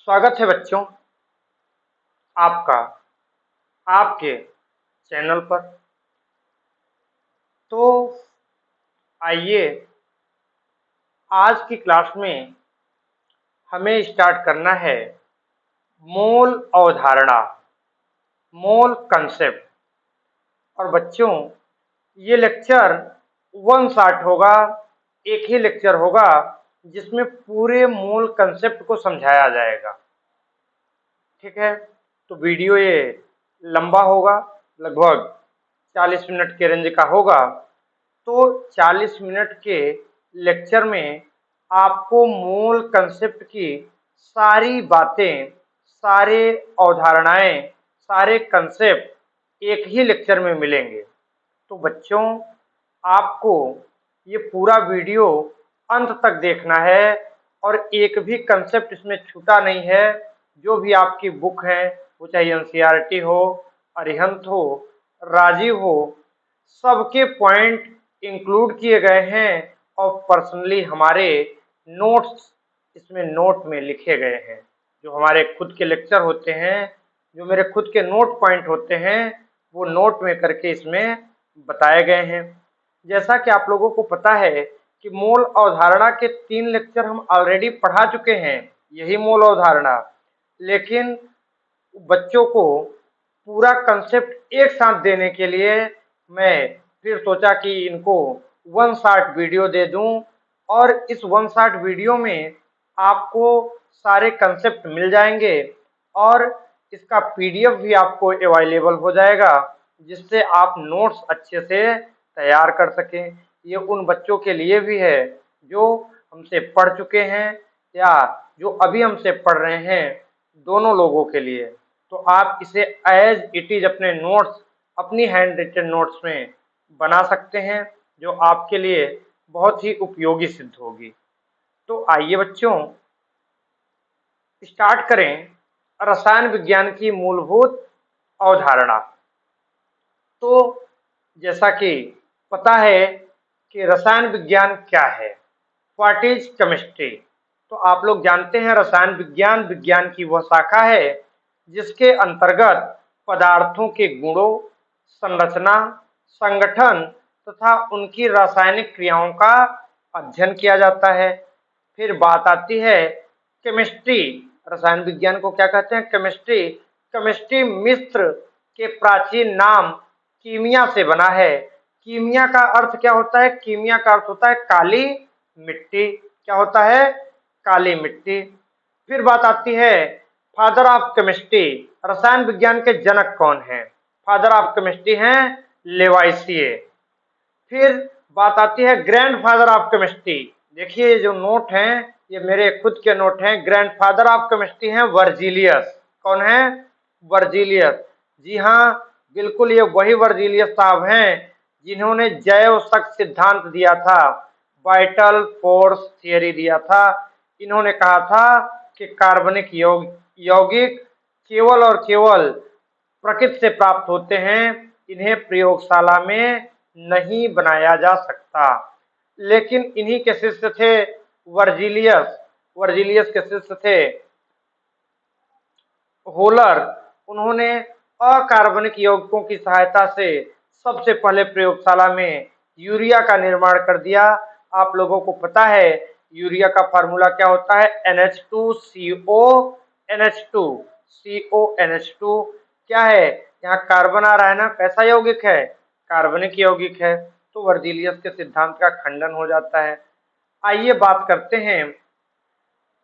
स्वागत है बच्चों आपका आपके चैनल पर। तो आइए आज की क्लास में हमें स्टार्ट करना है मूल अवधारणा, मूल कंसेप्ट। और बच्चों ये लेक्चर वन शॉट होगा, एक ही लेक्चर होगा जिसमें पूरे मूल कंसेप्ट को समझाया जाएगा। ठीक है, तो वीडियो ये लंबा होगा, लगभग 40 मिनट के रेंज का होगा। तो 40 मिनट के लेक्चर में आपको मूल कंसेप्ट की सारी बातें, सारे अवधारणाएं, सारे कंसेप्ट एक ही लेक्चर में मिलेंगे। तो बच्चों आपको ये पूरा वीडियो अंत तक देखना है और एक भी कंसेप्ट इसमें छूटा नहीं है। जो भी आपकी बुक है, वो चाहे एनसीईआरटी हो, अरिहंत हो, राजीव हो, सबके पॉइंट इंक्लूड किए गए हैं और पर्सनली हमारे नोट्स इसमें नोट में लिखे गए हैं। जो हमारे खुद के लेक्चर होते हैं, जो मेरे खुद के नोट पॉइंट होते हैं, वो नोट में करके इसमें बताए गए हैं। जैसा कि आप लोगों को पता है कि मूल अवधारणा के 3 लेक्चर हम ऑलरेडी पढ़ा चुके हैं, यही मूल अवधारणा। लेकिन बच्चों को पूरा कंसेप्ट एक साथ देने के लिए मैं फिर सोचा कि इनको वन शॉट वीडियो दे दूं और इस वन शॉट वीडियो में आपको सारे कंसेप्ट मिल जाएंगे और इसका पीडीएफ भी आपको अवेलेबल हो जाएगा, जिससे आप नोट्स अच्छे से तैयार कर सकें। ये उन बच्चों के लिए भी है जो हमसे पढ़ चुके हैं या जो अभी हमसे पढ़ रहे हैं, दोनों लोगों के लिए। तो आप इसे एज इट इज अपने नोट्स, अपनी हैंड रिटन नोट्स में बना सकते हैं, जो आपके लिए बहुत ही उपयोगी सिद्ध होगी। तो आइए बच्चों स्टार्ट करें रसायन विज्ञान की मूलभूत अवधारणा। तो जैसा कि पता है कि रसायन विज्ञान क्या है, व्हाट इज केमिस्ट्री। तो आप लोग जानते हैं रसायन विज्ञान विज्ञान की वह शाखा है जिसके अंतर्गत पदार्थों के गुणों, संरचना, संगठन तथा उनकी रासायनिक क्रियाओं का अध्ययन किया जाता है। फिर बात आती है केमिस्ट्री। रसायन विज्ञान को क्या कहते हैं? केमिस्ट्री। केमिस्ट्री मिस्र के प्राचीन नाम कीमिया से बना है। कीमिया का अर्थ क्या होता है? कीमिया का अर्थ होता है काली मिट्टी। क्या होता है? काली मिट्टी। फिर बात आती है फादर ऑफ केमिस्ट्री। रसायन विज्ञान के जनक कौन हैं? फादर ऑफ केमिस्ट्री हैं लेवाइसिए। फिर बात आती है ग्रैंड फादर ऑफ केमिस्ट्री। देखिए ये जो नोट हैं, ये मेरे खुद के नोट हैं। ग्रैंड फादर ऑफ केमिस्ट्री हैं वर्जिलियस। कौन है? वर्जिलियस। जी हाँ, बिल्कुल ये वही वर्जिलियस साहब हैं जिन्होंने जैव शक्ति सिद्धांत दिया था, वाइटल फोर्स थियरी दिया था। इन्होंने कहा था कि कार्बनिक यौगिक केवल और केवल प्रकृति से प्राप्त होते हैं, इन्हें प्रयोगशाला में नहीं बनाया जा सकता। लेकिन इन्हीं के शिष्य थे वर्जिलियस। वर्जिलियस के शिष्य थे होलर। उन्होंने अकार्बनिक यौगिकों की सहायता से सबसे पहले प्रयोगशाला में यूरिया का निर्माण कर दिया। आप लोगों को पता है यूरिया का फार्मूला क्या होता है? NH2CO NH2 CONH2। क्या है? यहाँ कार्बन आ रहा है ना, कैसा यौगिक है? कार्बनिक यौगिक है। तो वर्जिलियस के सिद्धांत का खंडन हो जाता है। आइए बात करते हैं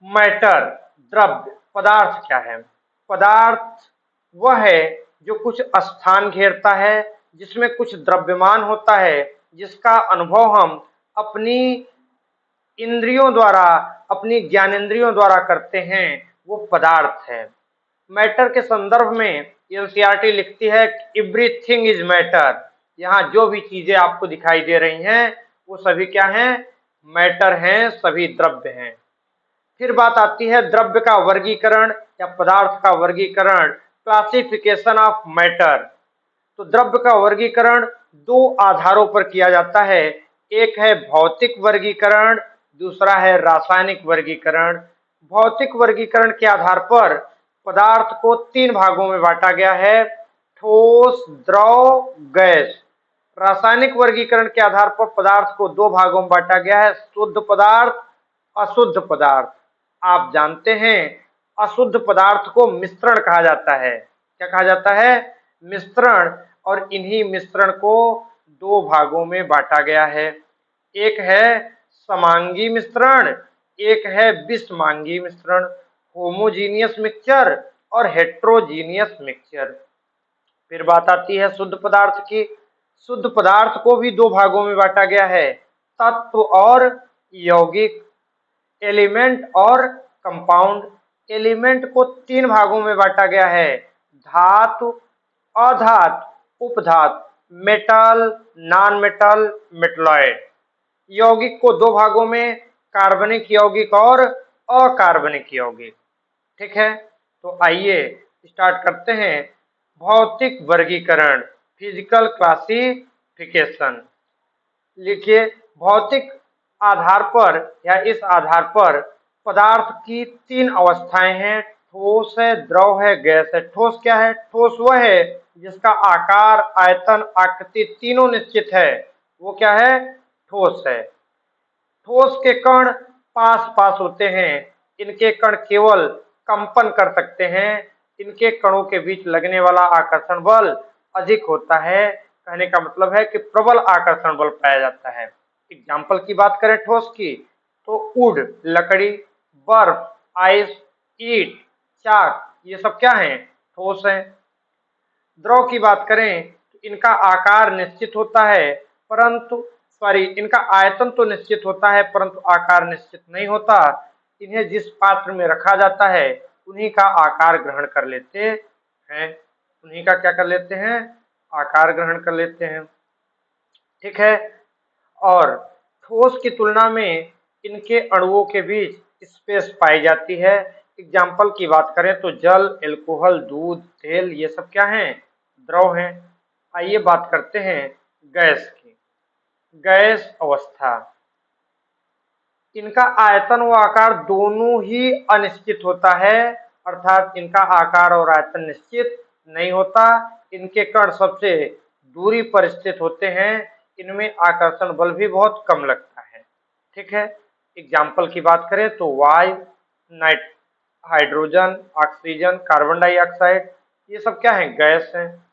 मैटर, द्रव्य, पदार्थ क्या है। पदार्थ वह है जो कुछ स्थान घेरता है, जिसमें कुछ द्रव्यमान होता है, जिसका अनुभव हम अपनी इंद्रियों द्वारा, अपनी ज्ञानेंद्रियों द्वारा करते हैं, वो पदार्थ है। मैटर के संदर्भ में एनसीईआरटी लिखती है एवरीथिंग इज मैटर। यहाँ जो भी चीजें आपको दिखाई दे रही हैं वो सभी क्या हैं? मैटर हैं, सभी द्रव्य हैं। फिर बात आती है द्रव्य का वर्गीकरण या पदार्थ का वर्गीकरण, क्लासिफिकेशन ऑफ मैटर। तो द्रव्य का वर्गीकरण 2 आधारों पर किया जाता है। एक है भौतिक वर्गीकरण, दूसरा है रासायनिक वर्गीकरण। भौतिक वर्गीकरण के आधार पर पदार्थ को तीन भागों में बांटा गया है, ठोस, द्रव, गैस। रासायनिक वर्गीकरण के आधार पर पदार्थ को दो भागों में बांटा गया है, शुद्ध पदार्थ, अशुद्ध पदार्थ। आप जानते हैं अशुद्ध पदार्थ को मिश्रण कहा जाता है। क्या कहा जाता है? मिश्रण। और इन्हीं मिश्रण को दो भागों में बांटा गया है, एक है समांगी मिश्रण, एक है विषमांगी मिश्रण। होमोजीनियस मिक्सचर और हेट्रोजीनियस मिक्सचर। फिर बात आती है शुद्ध पदार्थ की। शुद्ध पदार्थ को भी दो भागों में बांटा गया है, तत्व और यौगिक, एलिमेंट और कंपाउंड। एलिमेंट को तीन भागों में बांटा गया है, धातु, अधातु, उपधातु, मेटल, नॉन मेटल, मेटलॉइड। यौगिक को दो भागों में, कार्बनिक यौगिक और अकार्बनिक यौगिक। ठीक है, तो आइए स्टार्ट करते हैं भौतिक वर्गीकरण, फिजिकल क्लासिफिकेशन। लिखिए, भौतिक आधार पर या इस आधार पर पदार्थ की तीन अवस्थाएं हैं, ठोस है, द्रव है, गैस है। ठोस क्या है? ठोस वह है जिसका आकार, आयतन, आकृति तीनों निश्चित है, वो क्या है? ठोस है। ठोस के कण पास पास होते हैं, इनके कण केवल कंपन कर सकते हैं, इनके कणों के बीच लगने वाला आकर्षण बल अधिक होता है। कहने का मतलब है कि प्रबल आकर्षण बल पाया जाता है। एग्जाम्पल की बात करें ठोस की, तो वुड, लकड़ी, बर्फ, आइस, ईट, चाक, ये सब क्या है? ठोस है। द्रव की बात करें तो इनका आकार निश्चित होता है, परंतु इनका आयतन तो निश्चित होता है परंतु आकार निश्चित नहीं होता। इन्हें जिस पात्र में रखा जाता है उन्हीं का आकार ग्रहण कर लेते हैं, उन्हीं का क्या कर लेते हैं? आकार ग्रहण कर लेते हैं। ठीक है, और ठोस की तुलना में इनके अणुओं के बीच स्पेस पाई जाती है। एग्जाम्पल की बात करें तो जल, एल्कोहल, दूध, तेल, ये सब क्या हैं? द्रव हैं। आइए बात करते हैं गैस की। गैस अवस्था, इनका आयतन व आकार दोनों ही अनिश्चित होता है, अर्थात इनका आकार और आयतन निश्चित नहीं होता। इनके कण सबसे दूरी पर स्थित होते हैं, इनमें आकर्षण बल भी बहुत कम लगता है। ठीक है, एग्जाम्पल की बात करें तो वायु, night hydrogen, oxygen, carbon dioxide, ये सब क्या है? गैस हैं।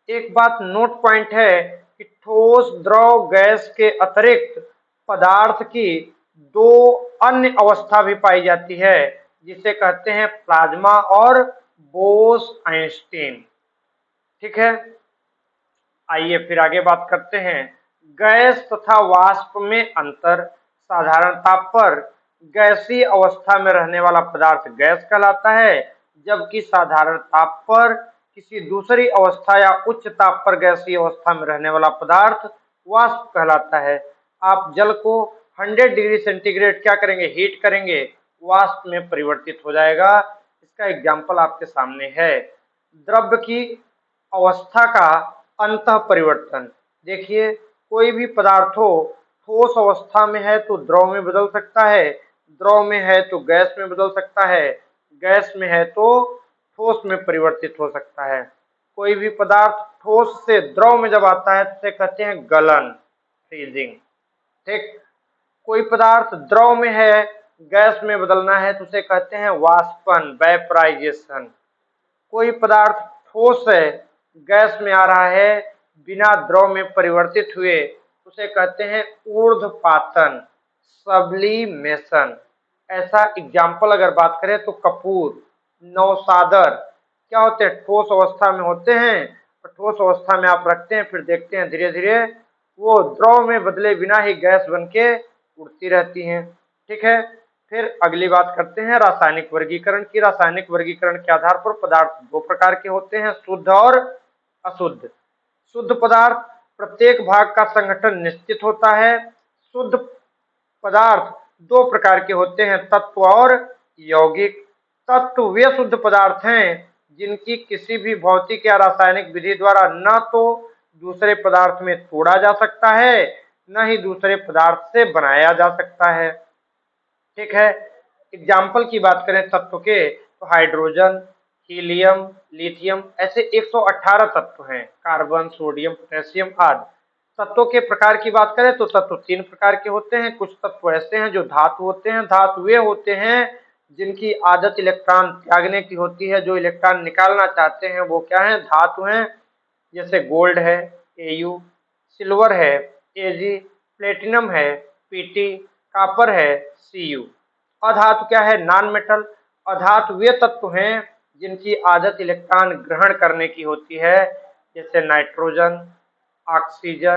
एक बात नोट पॉइंट है कि ठोस, द्रव, गैस के अतिरिक्त पदार्थ की दो अन्य अवस्था भी पाई जाती है, जिसे कहते हैं प्लाज्मा और बोस-आइंस्टीन। ठीक है, आइए फिर आगे बात करते हैं गैस तथा वाष्प में अंतर। साधारण ताप पर गैसीय अवस्था में रहने वाला पदार्थ गैस कहलाता है, जबकि साधारण ताप पर किसी दूसरी अवस्था या उच्च ताप पर गैसीय अवस्था में रहने वाला पदार्थ वाष्प कहलाता है। आप जल को 100 डिग्री सेंटीग्रेड क्या करेंगे? हीट करेंगे, वाष्प में परिवर्तित हो जाएगा। इसका एग्जाम्पल आपके सामने है। द्रव्य की अवस्था का अंतः परिवर्तन, देखिए कोई भी पदार्थ हो, ठोस अवस्था में है तो द्रव में बदल सकता है, द्रव में है तो गैस में बदल सकता है, गैस में है तो ठोस में परिवर्तित हो सकता है। कोई भी पदार्थ ठोस से द्रव में जब आता है तो उसे कहते हैं गलन, फ्रीजिंग। ठीक, कोई पदार्थ द्रव में है, गैस में बदलना है तो उसे कहते हैं वाष्पन, वेपराइजेशन। कोई पदार्थ ठोस है, गैस में आ रहा है, बिना द्रव में परिवर्तित हुए, उसे कहते हैं ऊर्ध्वपातन, सब्लिमेशन। ऐसा एग्जाम्पल अगर बात करें तो कपूर, नौसादर क्या होते हैं? ठोस अवस्था में होते हैं, ठोस अवस्था में आप रखते हैं, फिर देखते हैं धीरे धीरे वो द्रव में बदले बिना ही गैस बन के उड़ती रहती हैं। ठीक है, फिर अगली बात करते हैं रासायनिक वर्गीकरण की। रासायनिक वर्गीकरण के आधार पर पदार्थ दो प्रकार के होते हैं, शुद्ध और अशुद्ध। शुद्ध पदार्थ प्रत्येक भाग का संगठन निश्चित होता है। शुद्ध पदार्थ दो प्रकार के होते हैं, तत्व और यौगिक। तत्व वे शुद्ध पदार्थ हैं जिनकी किसी भी भौतिक या रासायनिक विधि द्वारा न तो दूसरे पदार्थ में तोड़ा जा सकता है, न ही दूसरे पदार्थ से बनाया जा सकता है। ठीक है, एग्जाम्पल की बात करें तत्व के तो हाइड्रोजन, हीलियम, लिथियम ऐसे 118 तत्व हैं, कार्बन, सोडियम, पोटेशियम आदि। तत्वों के प्रकार की बात करें तो तत्व 3 प्रकार के होते हैं। कुछ तत्व ऐसे हैं जो धातु होते हैं। धातु वे होते हैं जिनकी आदत इलेक्ट्रॉन त्यागने की होती है, जो इलेक्ट्रॉन निकालना चाहते हैं वो क्या है, धातु हैं। जैसे गोल्ड है Au, सिल्वर है Ag, प्लेटिनम है Pt, कॉपर है Cu। अधातु क्या है, नॉन मेटल। अधातु वे तत्व हैं जिनकी आदत इलेक्ट्रॉन ग्रहण करने की होती है, जैसे नाइट्रोजन, ऑक्सीजन,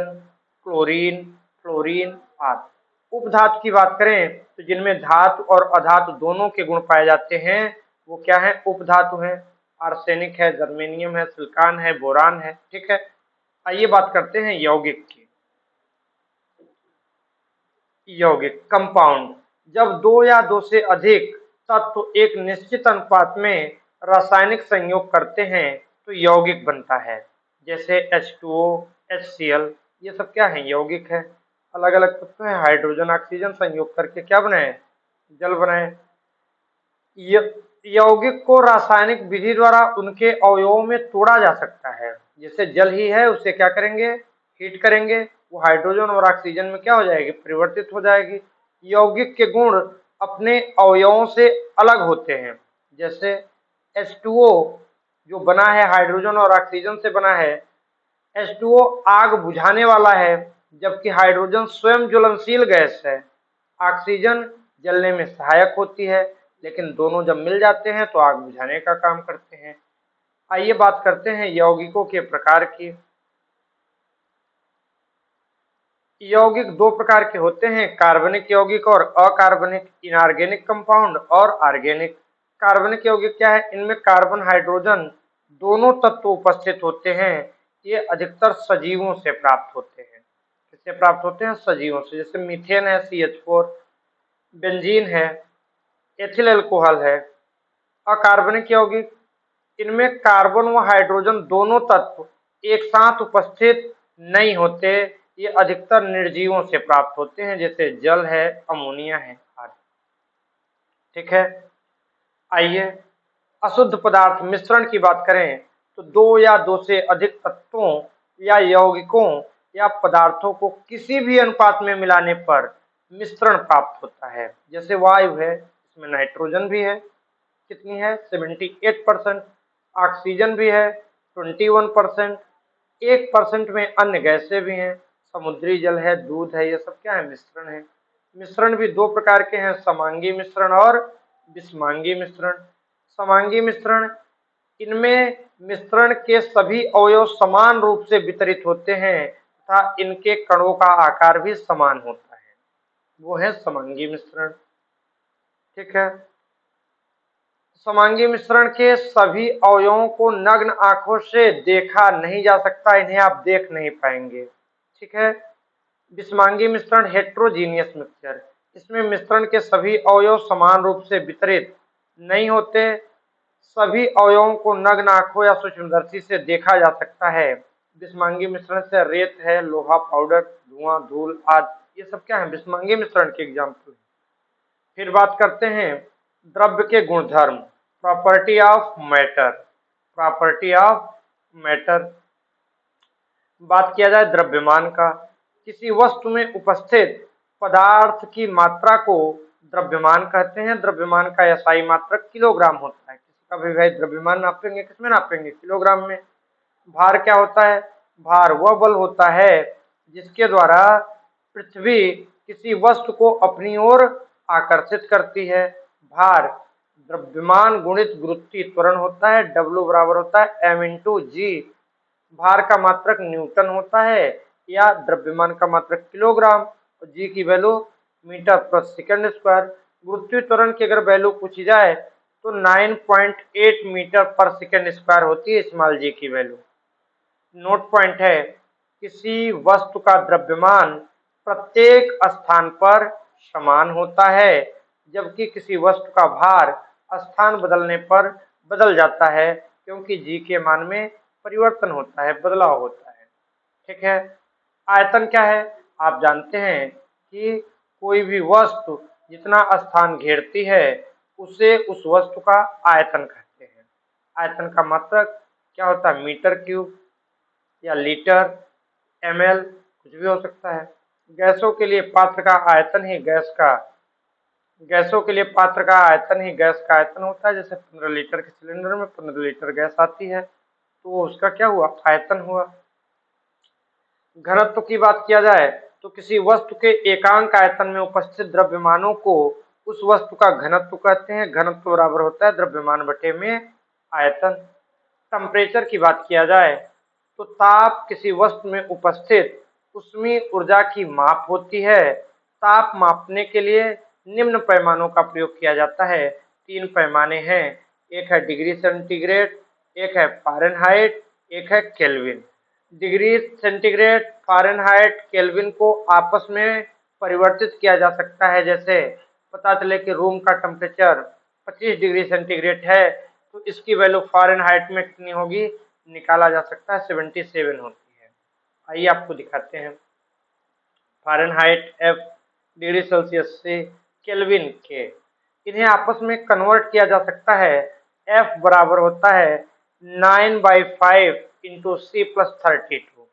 क्लोरीन, फ्लोरीन आदि। उपधातु की बात करें तो जिनमें धातु और अधातु दोनों के गुण पाए जाते हैं वो क्या है, उपधातु है। आर्सेनिक है, जर्मेनियम है, सिलिकॉन है, बोरान है। ठीक है, आइए बात करते हैं यौगिक की। यौगिक कंपाउंड, जब दो या दो से अधिक तत्व एक निश्चित अनुपात में रासायनिक संयोग करते हैं तो यौगिक बनता है। जैसे H2O, HCl, ये सब क्या है, यौगिक है। अलग अलग तत्व हैं, हाइड्रोजन ऑक्सीजन संयोग करके क्या बनाए, जल बनाए। यौगिक को रासायनिक विधि द्वारा उनके अवयवों में तोड़ा जा सकता है। जैसे जल ही है, उसे क्या करेंगे, हीट करेंगे, वो हाइड्रोजन और ऑक्सीजन में क्या हो जाएगी, परिवर्तित हो जाएगी। यौगिक के गुण अपने अवयवों से अलग होते हैं। जैसे H2O जो बना है हाइड्रोजन और ऑक्सीजन से बना है, H2O आग बुझाने वाला है, जबकि हाइड्रोजन स्वयं ज्वलनशील गैस है। ऑक्सीजन जलने में सहायक होती है, लेकिन दोनों जब मिल जाते हैं तो आग बुझाने का काम करते हैं। आइए बात करते हैं यौगिकों के प्रकार की। यौगिक दो प्रकार के होते हैं, कार्बनिक यौगिक और अकार्बनिक, इनऑर्गेनिक कंपाउंड और ऑर्गेनिक। कार्बनिक यौगिक क्या है, इनमें कार्बन हाइड्रोजन दोनों तत्व उपस्थित होते हैं। ये अधिकतर सजीवों से प्राप्त होते हैं। किससे प्राप्त होते हैं, सजीवों से। जैसे मीथेन है CH4, बेंजीन है, एथिल अल्कोहल है। अकार्बनिक यौगिक, इनमें कार्बन व हाइड्रोजन दोनों तत्व एक साथ उपस्थित नहीं होते। ये अधिकतर निर्जीवों से प्राप्त होते हैं, जैसे जल है, अमोनिया है आदि। ठीक है, आइए अशुद्ध पदार्थ मिश्रण की बात करें तो दो या दो से अधिक तत्वों या यौगिकों या पदार्थों को किसी भी अनुपात में मिलाने पर मिश्रण प्राप्त होता है। जैसे वायु है, इसमें नाइट्रोजन भी है, कितनी है 78%, ऑक्सीजन भी है 21%, 1% में अन्य गैसें भी हैं, समुद्री जल है, दूध है, ये सब क्या है, मिश्रण है। मिश्रण भी दो प्रकार के हैं, समांगी मिश्रण और विषमांगी मिश्रण। समांगी मिश्रण, इनमें मिश्रण के सभी अवयव समान रूप से वितरित होते हैं तथा इनके कणों का आकार भी समान होता है, वो है समांगी मिश्रण। ठीक है, समांगी मिश्रण के सभी अवयवों को नग्न आंखों से देखा नहीं जा सकता, इन्हें आप देख नहीं पाएंगे। ठीक है, विषमांगी मिश्रण हेट्रोजीनियस मिक्सचर, इसमें मिश्रण के सभी अवयव समान रूप से वितरित नहीं होते। सभी अवयवों को नग्न आंखों या सूक्ष्मदर्शी से देखा जा सकता है। विषमांगी मिश्रण से रेत है, लोहा पाउडर, धुआं, धूल आदि, ये सब क्या है, विषमांगी मिश्रण के एग्जाम्पल। फिर बात करते हैं द्रव्य के गुणधर्म, property of matter. Property of matter, बात किया जाए द्रव्यमान का, किसी वस्तु में उपस्थित पदार्थ की मात्रा को द्रव्यमान कहते हैं। द्रव्यमान का SI मात्रक किलोग्राम होता है। किसी का भी भाई द्रव्यमान नापेंगे, किसमें नापेंगे, किलोग्राम में। भार क्या होता है, भार वह बल होता है जिसके द्वारा पृथ्वी किसी वस्तु को अपनी ओर आकर्षित करती है। भार द्रव्यमान गुणित गुरुत्वीय त्वरण होता है, W बराबर होता है m×g। भार का मात्रक न्यूटन होता है या द्रव्यमान का मात्रक किलोग्राम, और जी की वैल्यू मीटर प्रति सेकंड स्क्वायर। गुरुत्वीय त्वरण की अगर वैल्यू पूछी जाए तो 9.8 मीटर पर सेकंड स्क्वायर होती है स्मॉल जी की वैल्यू। नोट पॉइंट है, किसी वस्तु का द्रव्यमान प्रत्येक स्थान पर समान होता है, जबकि किसी वस्तु का भार स्थान बदलने पर बदल जाता है, क्योंकि जी के मान में परिवर्तन होता है, बदलाव होता है। ठीक है, आयतन क्या है, आप जानते हैं कि कोई भी वस्तु जितना स्थान घेरती है उसे उस वस्तु का आयतन कहते हैं। आयतन का मात्रक क्या होता है? मीटर क्यूब या लीटर, ml, कुछ भी हो सकता है। गैसों के लिए पात्र का आयतन ही गैसों के लिए पात्र का आयतन ही गैस का आयतन होता है। जैसे 15 लीटर के सिलेंडर में 15 लीटर गैस आती है, तो उसका क्या हुआ? आयतन हुआ। घनत्व की बात किया जाए तो किसी वस्तु के एकांक आयतन में उपस्थित द्रव्यमानों को उस वस्तु का घनत्व कहते हैं। घनत्व बराबर होता है द्रव्यमान बटे में आयतन। टेम्परेचर की बात किया जाए तो ताप किसी वस्तु में उपस्थित ऊष्मीय ऊर्जा की माप होती है। ताप मापने के लिए निम्न पैमानों का प्रयोग किया जाता है। 3 पैमाने हैं, एक है डिग्री सेंटीग्रेड, एक है फ़ारेनहाइट, एक है kelvin. Degree centigrade, Fahrenheit, kelvin को आपस में परिवर्तित किया जा सकता है। जैसे पता चले कि रूम का टेम्परेचर 25 डिग्री सेंटीग्रेड है तो इसकी वैल्यू फ़ारेनहाइट में कितनी होगी? निकाला जा सकता है, 77 होती है। आइए आपको दिखाते हैं। फ़ारेनहाइट F, डिग्री सेल्सियस से केल्विन के, इन्हें आपस में कन्वर्ट किया जा सकता है। F बराबर होता है 9/5 इंटू C प्लस 32।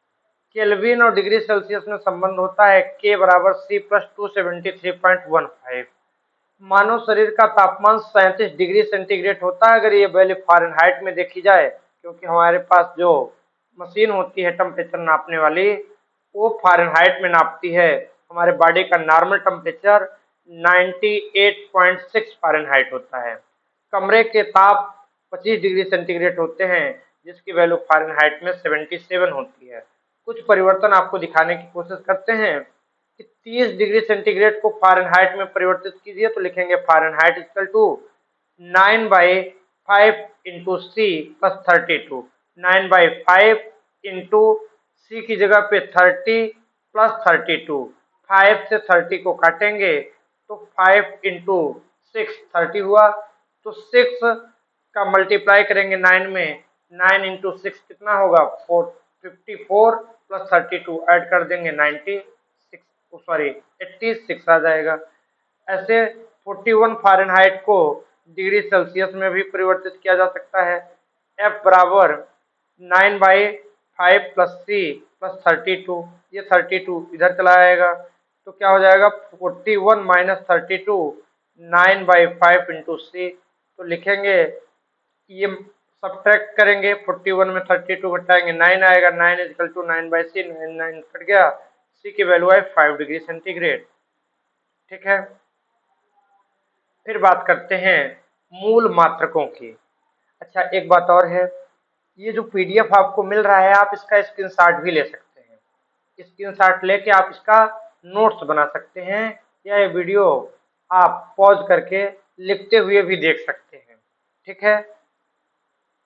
केल्विन और डिग्री सेल्सियस में संबंध होता है K बराबर C प्लस 273.15। मानव शरीर का तापमान 37 डिग्री सेंटीग्रेड होता है अगर ये वैल्यू फ़ारेनहाइट में देखी जाए, क्योंकि हमारे पास जो मशीन होती है टेम्परेचर नापने वाली, वो फ़ारेनहाइट में नापती है। हमारे बॉडी का नॉर्मल टेम्परेचर 98.6 फ़ारेनहाइट होता है। कमरे के ताप 25 डिग्री सेंटीग्रेड होते हैं, जिसकी वैल्यू फ़ारेनहाइट में 77 होती है। कुछ परिवर्तन आपको दिखाने की कोशिश करते हैं कि 30 डिग्री सेंटीग्रेड को फ़ारेनहाइट में परिवर्तित कीजिए तो लिखेंगे Fahrenheit equal to 9/5 into C plus 32। 9/5 into C की जगह पे 30 प्लस 32। 5 से 30 को काटेंगे तो 5 इंटू 6 30 हुआ, तो 6 का मल्टीप्लाई करेंगे 9 में। 9 इंटू 6 कितना होगा? 54 प्लस 32 ऐड कर देंगे 86 आ जाएगा। ऐसे 41 फ़ारेनहाइट को डिग्री सेल्सियस में भी परिवर्तित किया जा सकता है। F बराबर 9/5 प्लस C प्लस 32, ये 32 इधर चला आएगा तो क्या हो जाएगा? 41 माइनस 32, 9/5 इंटू C। तो लिखेंगे, ये सब्ट्रैक्ट करेंगे, 41 में 32 घटाएंगे 9 आएगा। 9 इक्वल टू 9/C, 9 9 कट गया, C की वैल्यू है 5 डिग्री सेंटीग्रेड। ठीक है, फिर बात करते हैं मूल मात्रकों की। अच्छा, एक बात और है, ये जो PDF आपको मिल रहा है आप इसका स्क्रीनशॉट भी ले सकते हैं। स्क्रीनशॉट लेके आप इसका नोट्स बना सकते हैं, या ये वीडियो आप पॉज करके लिखते हुए भी देख सकते हैं। ठीक है,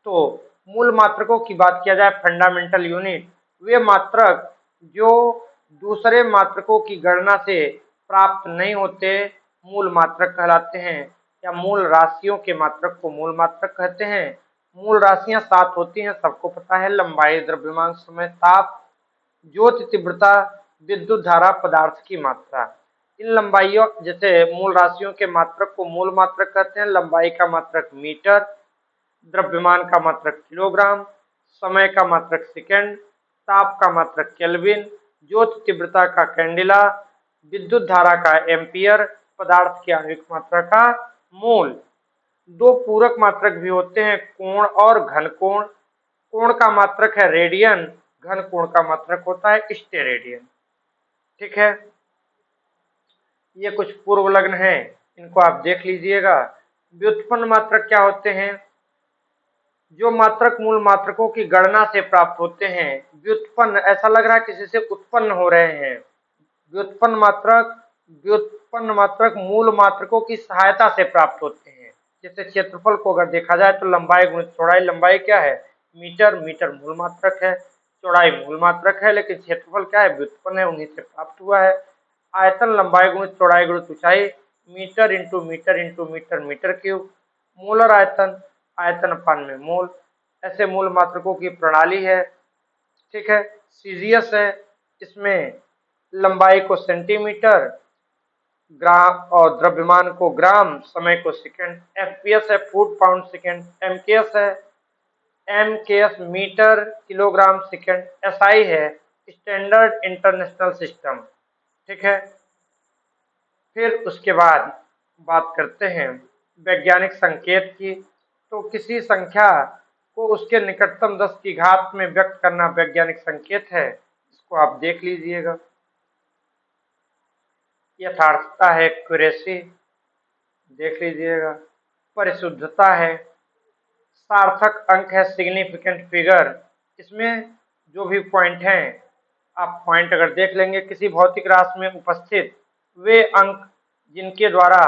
तो मूल मात्रकों की बात किया जाए, फंडामेंटल यूनिट, वे मात्रक जो दूसरे मात्रकों की गणना से प्राप्त नहीं होते मूल मात्रक कहलाते हैं, या मूल राशियों के मात्रक को मूल मात्रक कहते हैं। मूल राशियां 7 होती हैं, सबको पता है। लंबाई, द्रव्यमान, समय, ताप, ज्योति तीव्रता, विद्युत धारा, पदार्थ की मात्रा। इन लंबाइयों, जैसे मूल राशियों के मात्रक को मूल मात्रक कहते हैं। लंबाई का मात्रक मीटर, द्रव्यमान का मात्रक किलोग्राम, समय का मात्रक सेकंड, ताप का मात्रक केल्विन, ज्योति तीव्रता का कैंडिला, विद्युत धारा का एम्पियर, पदार्थ की आणविक मात्रा का मोल। 2 पूरक मात्रक भी होते हैं, कोण और घन कोण। कोण का मात्रक है रेडियन, घन कोण का मात्रक होता है स्टेरेडियन। ठीक है, ये कुछ पूर्व लग्न है, इनको आप देख लीजिएगा। व्युत्पन्न मात्रक क्या होते हैं? जो मात्रक मूल मात्रकों की गणना से प्राप्त होते हैं। व्युत्पन्न, ऐसा लग रहा है किसी से उत्पन्न हो रहे हैं। व्युत्पन्न मात्रक मूल मात्रकों की सहायता से प्राप्त होते हैं। जैसे क्षेत्रफल को अगर देखा जाए तो लंबाई गुणित चौड़ाई। लंबाई क्या है? मीटर, मीटर मूल मात्रक है, चौड़ाई मूल मात्रक है, लेकिन क्षेत्रफल क्या है? व्युत्पन्न है, उन्हीं से प्राप्त हुआ है। आयतन, लंबाई गुणित चौड़ाई गुणित ऊंचाई, metre into metre into metre metre cube. Molar आयतन, आयतन अपान में मोल। ऐसे मूल मात्रकों की प्रणाली है। ठीक है, सीजीएस है, इसमें लंबाई को सेंटीमीटर, ग्राम और द्रव्यमान को ग्राम, समय को सेकंड। एफपीएस है फुट पाउंड सेकंड। एमकेएस है MKS metre kilogram second. SI है स्टैंडर्ड इंटरनेशनल सिस्टम। ठीक है, फिर उसके बाद बात करते हैं वैज्ञानिक संकेत की। तो किसी संख्या को उसके निकटतम 10 की घात में व्यक्त करना वैज्ञानिक संकेत है। इसको आप देख लीजिएगा। यथार्थता है एक्यूरेसी, देख लीजिएगा। परिशुद्धता है। सार्थक अंक है सिग्निफिकेंट फिगर। इसमें जो भी पॉइंट हैं, आप पॉइंट अगर देख लेंगे किसी भौतिक राशि में उपस्थित वे अंक जिनके द्वारा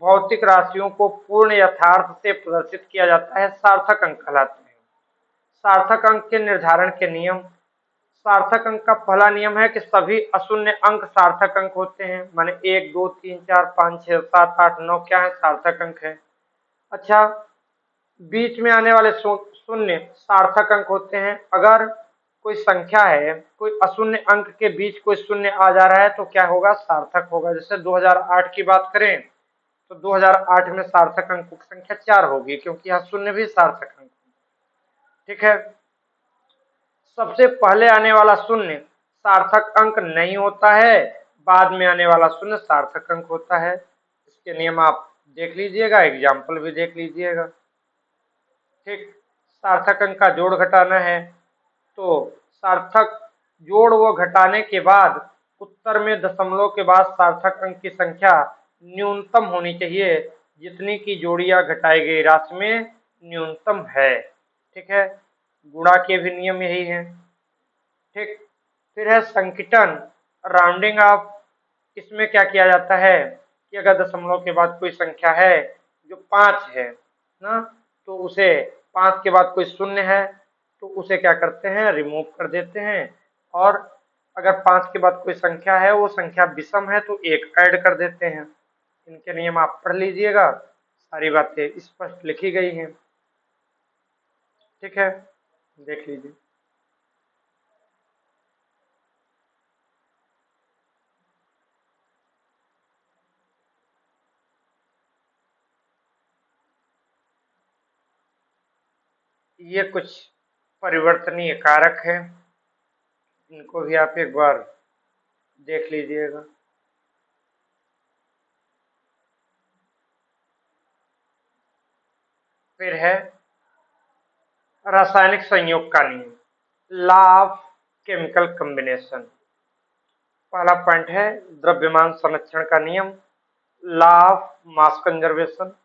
भौतिक राशियों को पूर्ण यथार्थ से प्रदर्शित किया जाता है, सार्थक अंक कहलाते हैं। सार्थक अंक के निर्धारण के नियम। सार्थक अंक का पहला नियम है कि सभी अशून्य अंक सार्थक अंक होते हैं। माने 1 2 3 4 5 6 7 8 9 क्या है, सार्थक अंक है। अच्छा, बीच में आने वाले शून्य सार्थक अंक होते हैं। अगर कोई संख्या है, कोई अशून्य अंक के बीच कोई शून्य आ जा रहा है तो क्या होगा, सार्थक होगा। जैसे 2008 की बात करें तो 2008 में सार्थक अंकों की संख्या 4 होगी, क्योंकि यहाँ शून्य भी सार्थक अंक। ठीक है, सबसे पहले आने वाला शून्य सार्थक अंक नहीं होता है, बाद में आने वाला शून्य सार्थक अंक होता है। इसके नियम आप देख लीजिएगा, एग्जाम्पल भी देख लीजिएगा। ठीक, सार्थक अंक का जोड़ घटाना है तो सार्थक जोड़ व घटाने के बाद उत्तर में दशमलव के बाद सार्थक अंक की संख्या न्यूनतम होनी चाहिए जितनी की जोड़ियां घटाई गई राशि में न्यूनतम है। ठीक है, गुणा के भी नियम यही है। ठीक, फिर है संकीटन, राउंडिंग ऑफ। इसमें क्या किया जाता है कि अगर दशमलव के बाद कोई संख्या है जो 5 है ना, तो उसे 5 के बाद कोई शून्य है तो उसे क्या करते हैं, रिमूव कर देते हैं। और अगर 5 के बाद कोई संख्या है वो संख्या विषम है तो 1 ऐड कर देते हैं। इनके नियम आप पढ़ लीजिएगा, सारी बातें स्पष्ट लिखी गई हैं। ठीक है, देख लीजिए। ये कुछ परिवर्तनीय कारक है, इनको भी आप एक बार देख लीजिएगा। फिर है रासायनिक संयोग का नियम, लॉ ऑफ केमिकल कॉम्बिनेशन। पहला पॉइंट है द्रव्यमान संरक्षण का नियम, लॉ ऑफ मास कंजर्वेशन।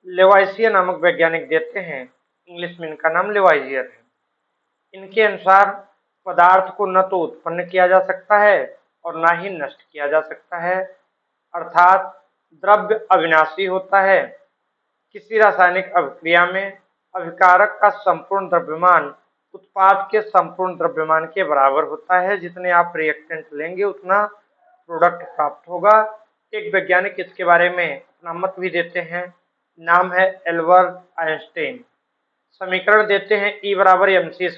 लेवाइसियर नामक वैज्ञानिक देते हैं, इंग्लिश में इनका नाम लेवाइसियर है। इनके अनुसार पदार्थ को न तो उत्पन्न किया जा सकता है और न ही नष्ट किया जा सकता है, अर्थात द्रव्य अविनाशी होता है। किसी रासायनिक अभिक्रिया में अभिकारक का संपूर्ण द्रव्यमान उत्पाद के संपूर्ण द्रव्यमान के बराबर होता है। जितने आप रिएक्टेंट लेंगे उतना प्रोडक्ट प्राप्त होगा। एक वैज्ञानिक इसके बारे में अपना मत भी देते हैं, नाम है एल्बर्ट आइंस्टाइन। समीकरण देते हैं E बराबर mc²।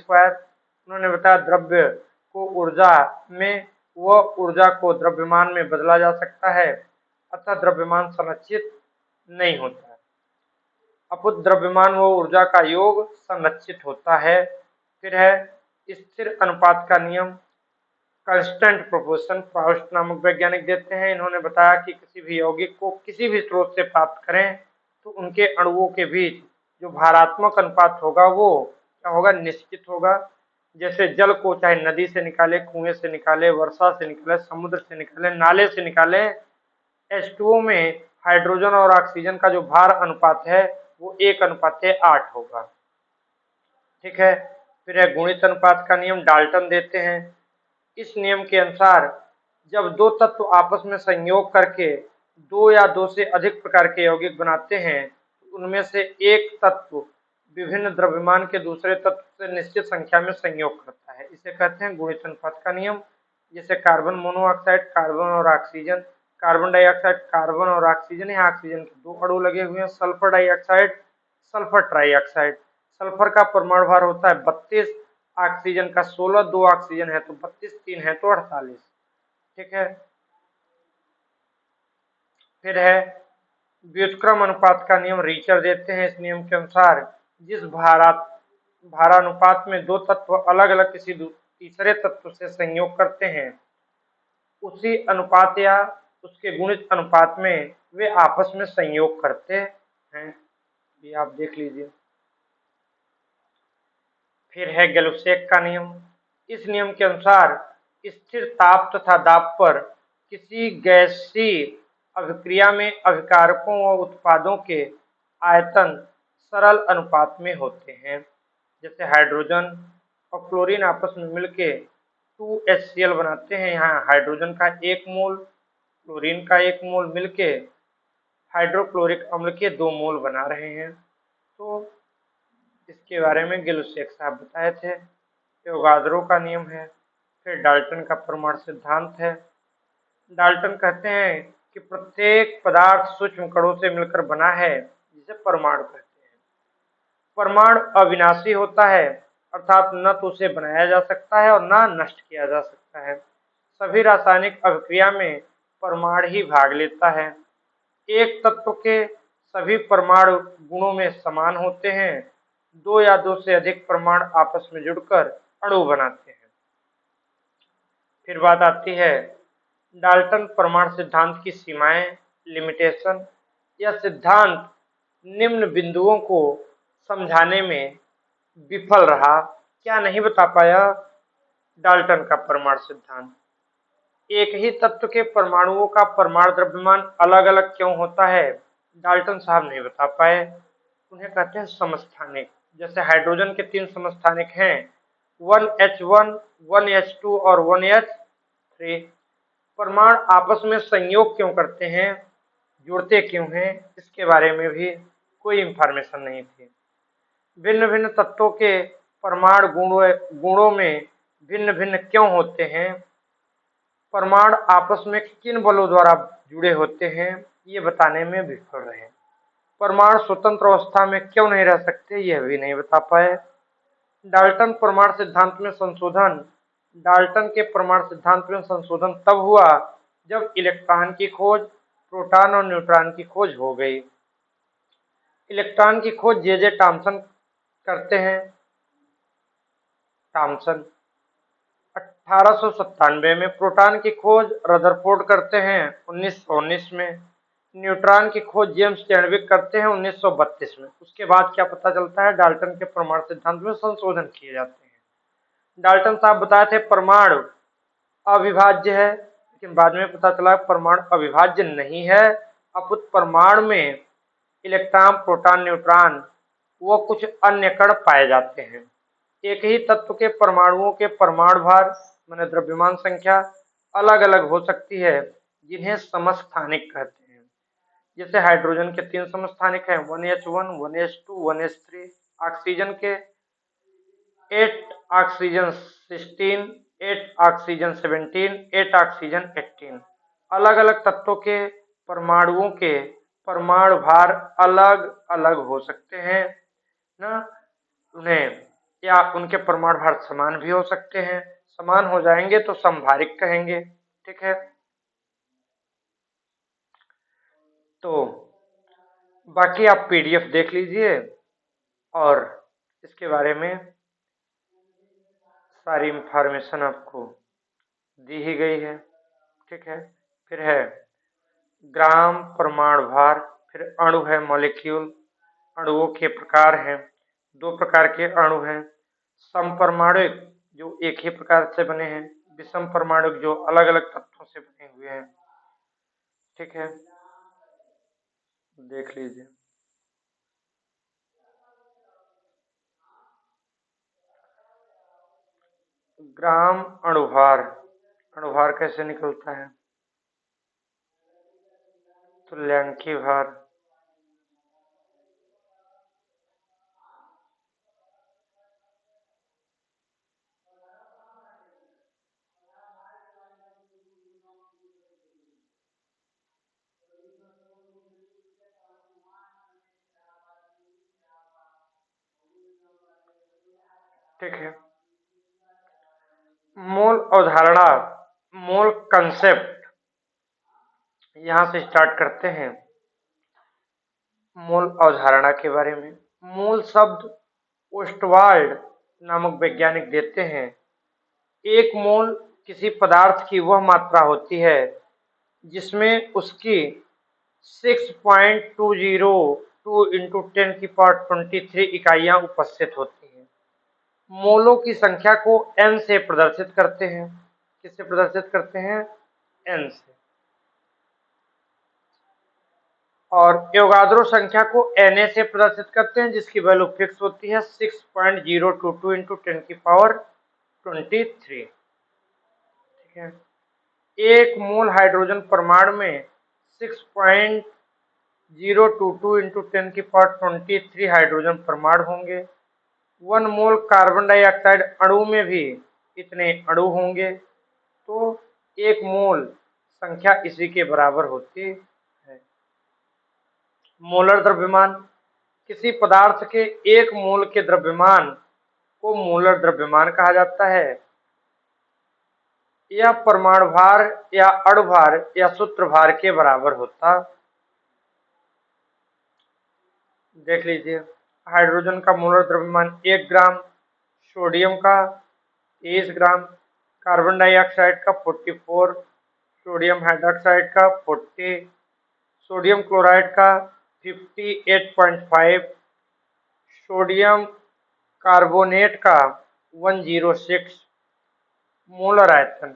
उन्होंने बताया द्रव्य को ऊर्जा में व ऊर्जा को द्रव्यमान में बदला जा सकता है, अतः द्रव्यमान संरक्षित नहीं होता। अपुत द्रव्यमान व ऊर्जा का योग संरक्षित होता है। फिर है स्थिर अनुपात का नियम, कांस्टेंट प्रोपोर्शन। फाउस्ट नामक वैज्ञानिक देते हैं, इन्होंने बताया कि किसी भी यौगिक को किसी भी स्रोत से प्राप्त करें तो उनके अणुओं के बीच जो भारात्मक अनुपात होगा वो क्या होगा, निश्चित होगा। जैसे जल को चाहे नदी से निकाले, कुएं से निकाले, वर्षा से निकाले, समुद्र से निकाले, नाले से निकाले, H2O में हाइड्रोजन और ऑक्सीजन का जो भार अनुपात है वो 1:8 होगा। ठीक है, फिर है गुणित अनुपात का नियम, डाल्टन देते हैं। इस नियम के अनुसार जब दो तत्व आपस में संयोग करके दो या दो से अधिक प्रकार के यौगिक बनाते हैं तो उनमें से एक तत्व विभिन्न द्रव्यमान के दूसरे तत्व से निश्चित संख्या में संयोग करता है, इसे कहते हैं गुणित अनुपात का नियम। जैसे कार्बन मोनोऑक्साइड, कार्बन और ऑक्सीजन, कार्बन डाइऑक्साइड, कार्बन और ऑक्सीजन, यहाँ ऑक्सीजन के 2 अणु लगे हुए हैं। Sulphur dioxide, sulphur trioxide, sulphur का परमाणु भार होता है 32, ऑक्सीजन का 16, 2 ऑक्सीजन है तो 32, 3 है तो 48। ठीक है, फिर है व्युत्क्रम अनुपात का नियम, रीचर देते हैं। इस नियम के अनुसार जिस भारानुपात में दो तत्व अलग अलग किसी तीसरे तत्व से संयोग करते हैं, उसी अनुपात या उसके गुणित अनुपात में वे आपस में संयोग करते हैं। ये आप देख लीजिए। फिर है गैलुसेक का नियम। इस नियम के अनुसार स्थिर ताप तथा दाब पर किसी गैसीय अभिक्रिया में अभिकारकों व उत्पादों के आयतन सरल अनुपात में होते हैं। जैसे हाइड्रोजन और क्लोरीन आपस में मिलके 2HCl बनाते हैं। यहाँ हाइड्रोजन का 1 मोल, क्लोरीन का 1 मोल मिलके हाइड्रोक्लोरिक अम्ल के 2 मोल बना रहे हैं। तो इसके बारे में गैलुसेक साहब बताए थे। एवोगाद्रो का नियम है। फिर डाल्टन का परमाणु सिद्धांत है। डाल्टन कहते हैं कि प्रत्येक पदार्थ सूक्ष्म कणों से मिलकर बना है, जिसे परमाणु कहते हैं। परमाणु अविनाशी होता है, अर्थात न तो उसे बनाया जा सकता है और न नष्ट किया जा सकता है। सभी रासायनिक अभिक्रिया में परमाणु ही भाग लेता है। एक तत्व के सभी परमाणु गुणों में समान होते हैं। दो या दो से अधिक परमाणु आपस में जुड़कर अणु बनाते हैं। फिर बात आती है डाल्टन परमाणु सिद्धांत की सीमाएं, लिमिटेशन। यह सिद्धांत निम्न बिंदुओं को समझाने में विफल रहा। क्या नहीं बता पाया डाल्टन का परमाणु सिद्धांत? एक ही तत्व के परमाणुओं का परमाणु द्रव्यमान अलग अलग क्यों होता है, डाल्टन साहब नहीं बता पाए। उन्हें कहते हैं समस्थानिक। जैसे हाइड्रोजन के 3 समस्थानिक हैं, 1H1, 1H2 और 1H3। परमाणु आपस में संयोग क्यों करते हैं, जुड़ते क्यों हैं, इसके बारे में भी कोई इंफॉर्मेशन नहीं थी। भिन्न भिन्न तत्वों के परमाणु गुणों में भिन्न भिन्न क्यों होते हैं, परमाणु आपस में किन बलों द्वारा जुड़े होते हैं, ये बताने में विफल रहे। परमाणु स्वतंत्र अवस्था में क्यों नहीं रह सकते, यह भी नहीं बता पाए। डाल्टन परमाणु सिद्धांत में संशोधन। डाल्टन के परमाणु सिद्धांत में संशोधन तब हुआ जब इलेक्ट्रॉन की खोज, प्रोटॉन और न्यूट्रॉन की खोज हो गई। इलेक्ट्रॉन की खोज जे टॉमसन करते हैं। टॉमसन 1897 में। प्रोटॉन की खोज रदरफोर्ड करते हैं 1919 में। न्यूट्रॉन की खोज जेम्स चैडविक करते हैं 1932 में। उसके बाद क्या पता चलता है, डाल्टन के परमाणु सिद्धांत में संशोधन किए जाते हैं। डाल्टन साहब बताए थे परमाणु अविभाज्य है, लेकिन बाद में पता चला परमाणु अविभाज्य नहीं है, अपितु परमाणु में इलेक्ट्रॉन, प्रोटॉन, न्यूट्रॉन व कुछ अन्य कण पाए जाते हैं। एक ही तत्व के परमाणुओं के परमाणु भार माने द्रव्यमान संख्या अलग अलग हो सकती है, जिन्हें समस्थानिक कहते हैं। जैसे हाइड्रोजन के 3 समस्थानिक हैं, 1H1, 1H2, 1H3। ऑक्सीजन के 8 ऑक्सीजन 16, 8 ऑक्सीजन 17, 8 ऑक्सीजन 18। अलग अलग तत्वों के परमाणुओं के परमाणु भार अलग अलग हो सकते हैं ना, उन्हें या उनके परमाणु भार समान भी हो सकते हैं। समान हो जाएंगे तो समभारिक कहेंगे। ठीक है, तो बाकी आप PDF देख लीजिए और इसके बारे में सारी इंफॉर्मेशन आपको दी ही गई है। ठीक है, फिर है ग्राम परमाणु भार। फिर अणु है मॉलिक्यूल। अणुओं के प्रकार हैं, 2 प्रकार के अणु हैं। समपरमाणुक जो एक ही प्रकार से बने हैं, विषम परमाणुक जो अलग अलग तत्वों से बने हुए हैं। ठीक है, देख लीजिए। ग्राम अणुभार। अणुभार कैसे निकलता है, तुल्यांकी भार। ठीक है, मोल अवधारणा, मोल कंसेप्ट, यहाँ से स्टार्ट करते हैं मोल अवधारणा के बारे में। मोल शब्द ओस्टवाल्ड नामक वैज्ञानिक देते हैं। एक मोल किसी पदार्थ की वह मात्रा होती है जिसमें उसकी 6.202 इंटू 10⁻23 इकाइयां उपस्थित होती हैं। मोलों की संख्या को n से प्रदर्शित करते हैं। किससे प्रदर्शित करते हैं? n से। और एवोगाद्रो संख्या को Na से प्रदर्शित करते हैं जिसकी वैल्यू फिक्स होती है 6.022 इंटू 10⁻23। ठीक है। एक मोल हाइड्रोजन परमाणु में 6.022 इंटू 10⁻23 हाइड्रोजन परमाणु होंगे। 1 मोल कार्बन डाइऑक्साइड अणु में भी इतने अणु होंगे। तो एक मोल संख्या इसी के बराबर होती है। मोलर द्रव्यमान, किसी पदार्थ के एक मोल के द्रव्यमान को मोलर द्रव्यमान कहा जाता है। यह परमाणु भार या अणु भार या सूत्र भार के बराबर होता। देख लीजिए, हाइड्रोजन का मोलर द्रव्यमान 1 ग्राम, सोडियम का 30 ग्राम, कार्बन डाइऑक्साइड का 44, सोडियम हाइड्रोक्साइड का 40, सोडियम क्लोराइड का 58.5, सोडियम कार्बोनेट का 106। मोलर आयतन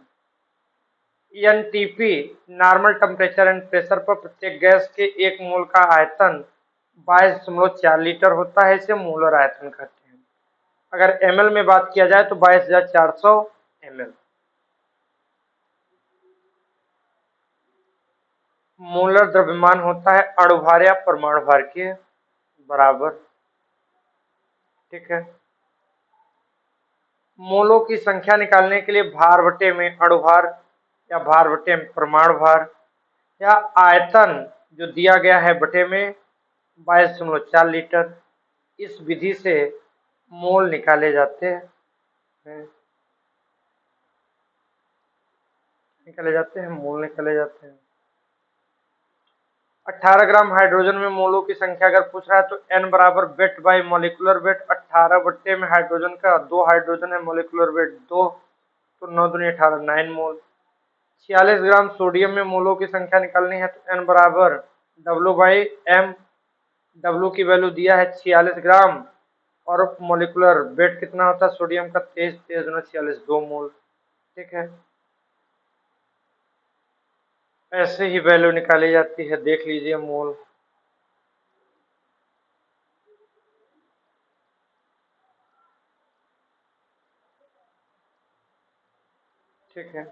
NTP normal temperature and pressure पर प्रत्येक गैस के एक मोल का आयतन 22.4 लीटर होता है। इसे मोलर आयतन कहते हैं। अगर एमएल में बात किया जाए तो 22,400 ml। मोलर द्रव्यमान होता है अणु भार या परमाणु भार के बराबर। ठीक है। मोलों की संख्या निकालने के लिए भार बटे में अणु भार या भार बटे में परमाणु भार या आयतन जो दिया गया है बटे में 22.4 लीटर, इस विधि से मोल निकाले जाते हैं। 18 ग्राम हाइड्रोजन में मोलों की संख्या अगर पूछ रहा है तो n बराबर वेट बाई मोलिकुलर वेट 18 बट्टे में हाइड्रोजन का 2 हाइड्रोजन है, मोलिकुलर वेट 2, तो 9 दूनी 18 9 मोल। 46 ग्राम सोडियम में मोलों की संख्या निकालनी है तो n बराबर W बाई m, W की वैल्यू दिया है 46 ग्राम और मोलिकुलर वेट कितना होता है सोडियम का 23, 23 दूना 46, 2 मोल। ठीक है। ऐसे ही वैल्यू निकाली जाती है। देख लीजिए मोल। ठीक है।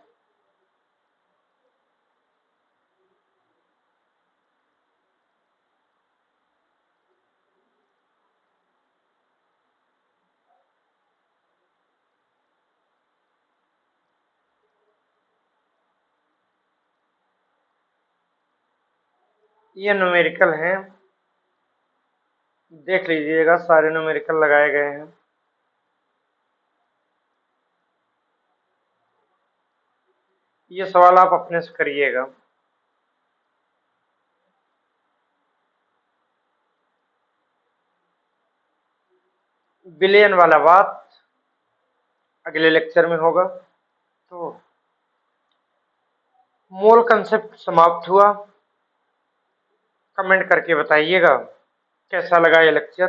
ये न्यूमेरिकल हैं, देख लीजिएगा, सारे न्यूमेरिकल लगाए गए हैं। ये सवाल आप अपने से करिएगा। बिलियन वाला बात अगले लेक्चर में होगा। तो मोल कंसेप्ट समाप्त हुआ। कमेंट करके बताइएगा कैसा लगा ये लेक्चर।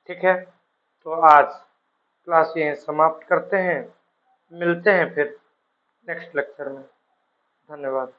ठीक है। तो आज क्लास यहीं समाप्त करते हैं। मिलते हैं फिर नेक्स्ट लेक्चर में। धन्यवाद।